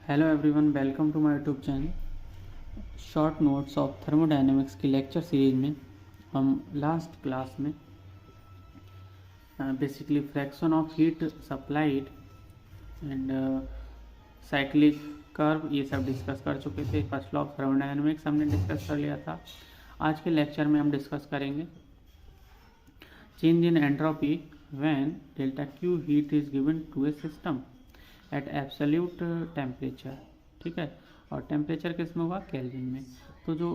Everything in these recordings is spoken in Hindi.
Hello everyone, welcome to my YouTube channel. Short notes of thermodynamics की लेक्चर सीरीज में हम लास्ट क्लास में basically fraction of heat supplied and cyclic curve ये सब डिस्कस कर चुके थे। फर्स्ट लॉ ऑफ थर्मोडायनेमिक्स हमने डिस्कस कर लिया था। आज के लेक्चर में हम डिस्कस करेंगे change in entropy when delta Q heat is given to a system at absolute temperature. ठीक है, और टेम्परेचर किस में होगा? केल्विन में। तो जो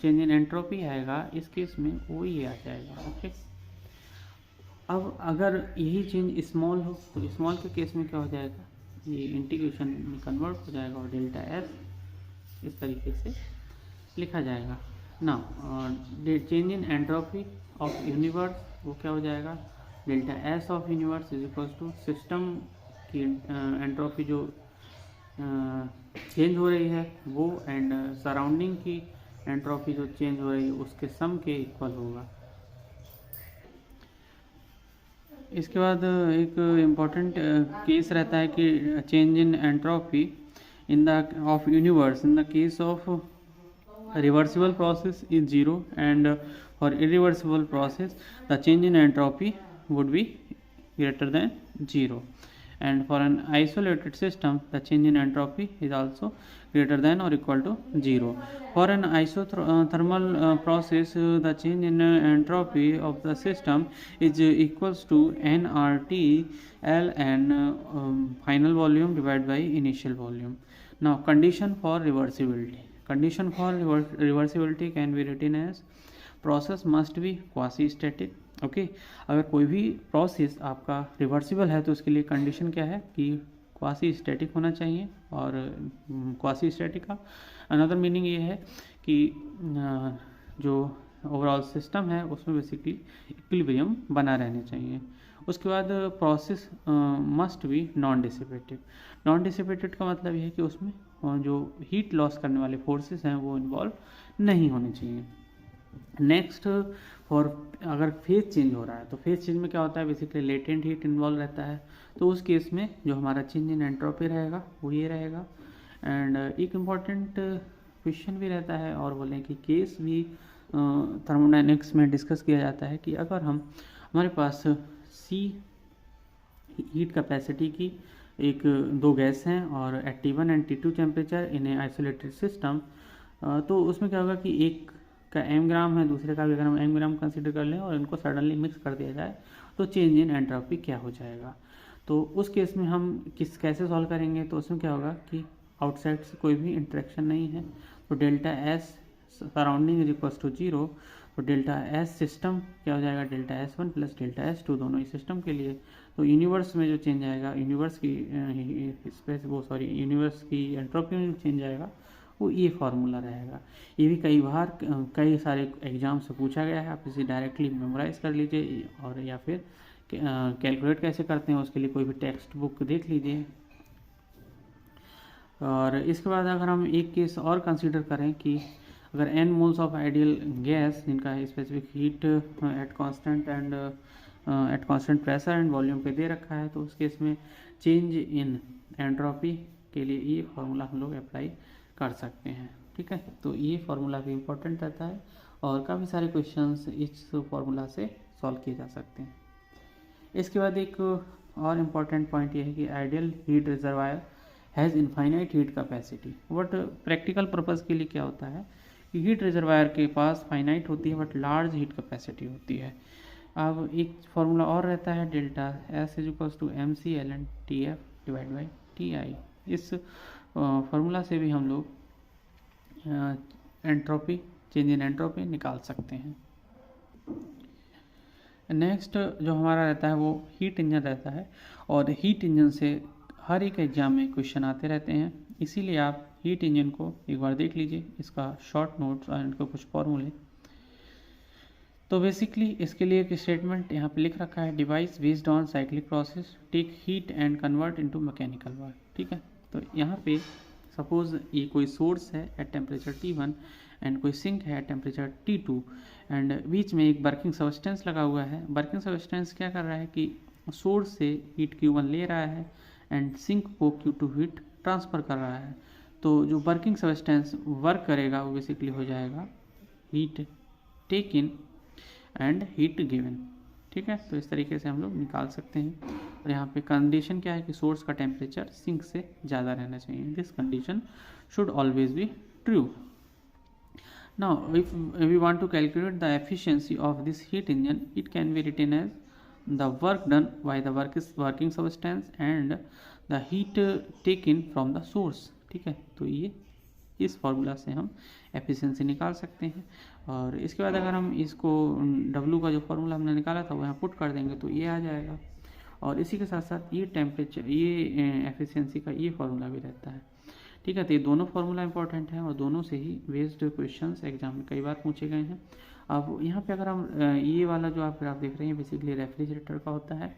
चेंज इन एंट्रोपी आएगा इस केस में वो ये आ जाएगा। ओके, अब अगर यही चेंज स्मॉल हो तो स्मॉल के केस में क्या हो जाएगा? ये इंटीग्रेशन में कन्वर्ट हो जाएगा और डेल्टा एस इस तरीके से लिखा जाएगा ना। Change in entropy of universe वो क्या हो जाएगा? Delta S of universe is equal to system की एंट्रोपी जो चेंज हो रही है वो एंड सराउंडिंग की एंट्रोपी जो चेंज हो रही है उसके सम के इक्वल होगा। इसके बाद एक इम्पॉर्टेंट केस रहता है कि change in entropy in the of universe in the case of reversible process is zero and for irreversible process the change in entropy would be greater than zero, and for an isolated system the change in entropy is also greater than or equal to zero. For an isothermal process the change in entropy of the system is equals to nRT L and final volume divided by initial volume. Now condition for reversibility. Condition for reversibility can be written as process must be quasi static. Okay, अगर कोई भी प्रोसेस आपका रिवर्सिबल है तो उसके लिए कंडीशन क्या है कि क्वासी स्टैटिक होना चाहिए। और क्वासी स्टैटिक का अनदर मीनिंग ये है कि जो ओवरऑल सिस्टम है उसमें बेसिकली इक्विलिब्रियम बना रहना चाहिए। उसके बाद process must be non dissipative. Non dissipated का मतलब ये है कि उसमें जो हीट लॉस करने वाले फोर्सेस हैं वो इन्वॉल्व नहीं होने चाहिए। नेक्स्ट, फॉर अगर फेज चेंज हो रहा है तो फेज चेंज में क्या होता है? बेसिकली लेटेंट हीट इन्वॉल्व रहता है। तो उस केस में जो हमारा चेंज इन एंट्रोपी रहेगा वो ये रहेगा। एंड एक इम्पॉर्टेंट क्वेश्चन भी रहता है और बोलें कि केस भी थर्मोडायनेमिक्स में डिस्कस किया जाता है कि अगर हमारे पास सी हीट कैपेसिटी की एक दो गैस हैं और at T1 and T2 temperature in a isolated system, तो उसमें क्या होगा कि एक का m ग्राम है दूसरे का भी अगर हम m ग्राम कंसीडर कर लें और इनको सडनली मिक्स कर दिया जाए तो चेंज इन एंट्रोपी क्या हो जाएगा? तो उस केस में हम कैसे सॉल्व करेंगे? तो उसमें क्या होगा कि आउटसाइड से कोई भी इंटरेक्शन नहीं है तो delta S surrounding is equal to zero. तो डेल्टा एस सिस्टम क्या हो जाएगा? Delta S one plus delta S two दोनों ही सिस्टम के लिए। तो यूनिवर्स में जो चेंज आएगा यूनिवर्स की एंट्रोपी में जो चेंज आएगा वो ये फार्मूला रहेगा। ये भी कई सारे एग्जाम से पूछा गया है। आप इसे डायरेक्टली मेमोराइज कर लीजिए और या फिर कैलकुलेट कैसे करते हैं उसके लिए कोई भी टेक्स्ट बुक देख लीजिए। और इसके बाद अगर हम एक केस और कंसीडर करें कि अगर n moles of ideal gas जिनका specific heat at constant pressure and volume पे दे रखा है तो उस केस में चेंज इन एंट्रोपी के लिए ये फार्मूला हम लोग अप्लाई कर सकते हैं। ठीक है, तो ये फार्मूला भी इम्पोर्टेंट रहता है और काफ़ी सारे क्वेश्चंस इस फार्मूला से सॉल्व किए जा सकते हैं। इसके बाद एक और इम्पॉर्टेंट पॉइंट ये है कि ideal heat reservoir has infinite heat capacity. But practical purpose के लिए क्या होता है कि हीट रिजर्वायर के पास फाइनाइट होती है बट लार्ज हीट कैपेसिटी होती है। अब एक फार्मूला और रहता है delta S is equals to M C L N T F divide by T I. इस फार्मूला से भी हम लोग एंट्रोपी चेंज इन एंट्रोपी निकाल सकते हैं। नेक्स्ट जो हमारा रहता है वो हीट इंजन रहता है और हीट इंजन से हर एक एग्जाम में क्वेश्चन आते रहते हैं, इसीलिए आप हीट इंजन को एक बार देख लीजिए, इसका शॉर्ट नोट्स और इनके कुछ फॉर्मूले। तो बेसिकली इसके लिए एक स्टेटमेंट यहाँ पे लिख रखा है, device based on cyclic process take heat and convert into mechanical work. ठीक है, तो यहाँ पे सपोज ये कोई सोर्स है एट टेम्परेचर T1 एंड कोई सिंक है एट टेम्परेचर T2 एंड बीच में एक वर्किंग सब्सटेंस लगा हुआ है। वर्किंग सब्सटेंस क्या कर रहा है कि सोर्स से हीट Q1 ले रहा है एंड सिंक को Q2 हीट ट्रांसफ़र कर रहा है, तो जो वर्किंग सब्सटेंस वर्क करेगा वो बेसिकली हो जाएगा heat taken and heat given. ठीक है, तो इस तरीके से हम लोग निकाल सकते हैं। और यहाँ पे कंडीशन क्या है कि सोर्स का टेम्परेचर सिंक से ज़्यादा रहना चाहिए। This condition should always be true. Now, if we want to calculate the efficiency of this heat engine, it can be written as the work done by the working substance and the heat taken from the source। ठीक है, तो ये इस फार्मूला से हम एफिशिएंसी निकाल सकते हैं। और इसके बाद अगर हम इसको W का जो फार्मूला हमने निकाला था वो यहाँ पुट कर देंगे तो ये आ जाएगा। और इसी के साथ साथ ये टेम्परेचर, ये एफिशिएंसी का ये फार्मूला भी रहता है। ठीक है, तो ये दोनों फार्मूला इंपॉर्टेंट हैं और दोनों से ही बेस्ड क्वेश्चंस एग्जाम में कई बार पूछे गए हैं। अब यहाँ पे अगर हम ये वाला जो आप ग्राफ देख रहे हैं बेसिकली रेफ्रिजरेटर का होता है,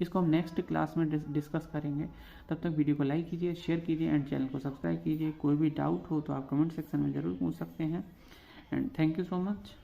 इसको हम नेक्स्ट क्लास में डिस्कस करेंगे। तब तक वीडियो को लाइक कीजिए, शेयर कीजिए एंड चैनल को सब्सक्राइब कीजिए। कोई भी डाउट हो तो आप कमेंट सेक्शन में ज़रूर पूछ सकते हैं। And thank you so much.